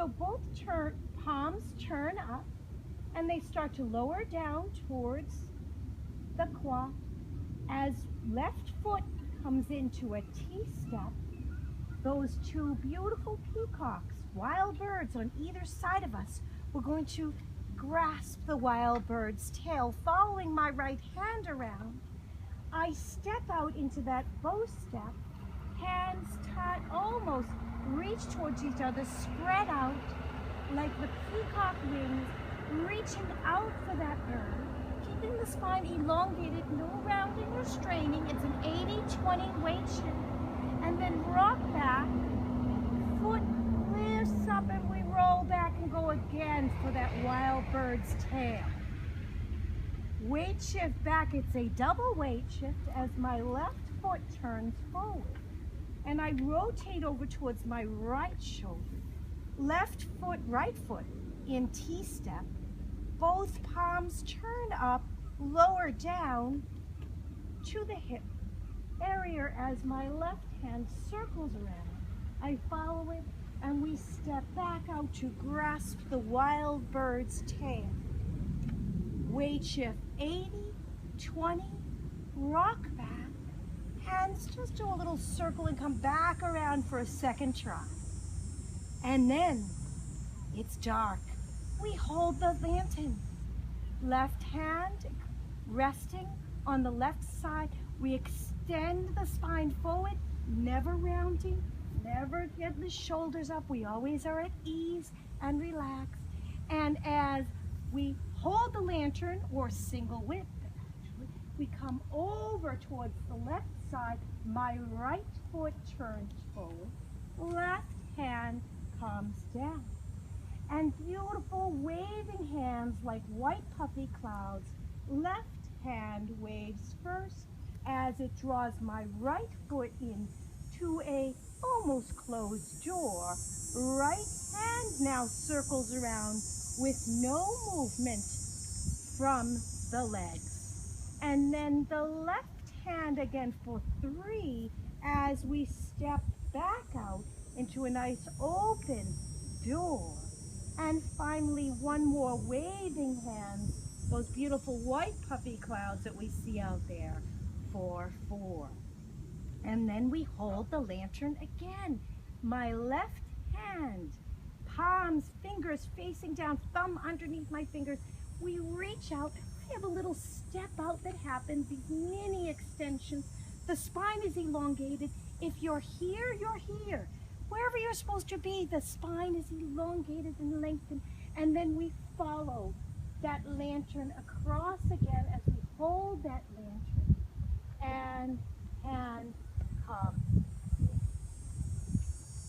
So both palms turn up and they start to lower down towards the quad as left foot comes into a T-step. Those two beautiful peacocks, wild birds on either side of us, we're going to grasp the wild bird's tail, following my right hand around. I step out into that bow step, hands tied, almost reach towards each other, spread out like the peacock wings, reaching out for that bird, keeping the spine elongated, no rounding or straining. It's an 80-20 weight shift. And then rock back, foot lifts up and we roll back and go again for that wild bird's tail. Weight shift back, it's a double weight shift as my left foot turns forward. And I rotate over towards my right shoulder. Left foot, right foot in T-step. Both palms turn up, lower down to the hip area as my left hand circles around. I follow it and we step back out to grasp the wild bird's tail. Weight shift 80-20, rock back, hands just do a little circle and come back around for a second try. And then it's dark. We hold the lantern. Left hand resting on the left side. We extend the spine forward, never rounding, never get the shoulders up. We always are at ease and relaxed. And as we hold the lantern, or single whip, actually, we come over towards the left side. My right foot turns forward. Left hand comes down. And beautiful waving hands like white puffy clouds. Left hand waves first as it draws my right foot in to a almost closed door. Right hand now circles around with no movement from the legs. And then the left hand again for 3 as we step back out into a nice open door. And finally, one more waving hand, those beautiful white puffy clouds that we see out there, for 4. And then we hold the lantern again. My left hand, palms, fingers facing down, thumb underneath my fingers. We reach out. I have a little step out that happens, these mini extensions. The spine is elongated. If you're here, you're here. Wherever you're supposed to be, the spine is elongated and lengthened. And then we follow that lantern across again as we hold that lantern. And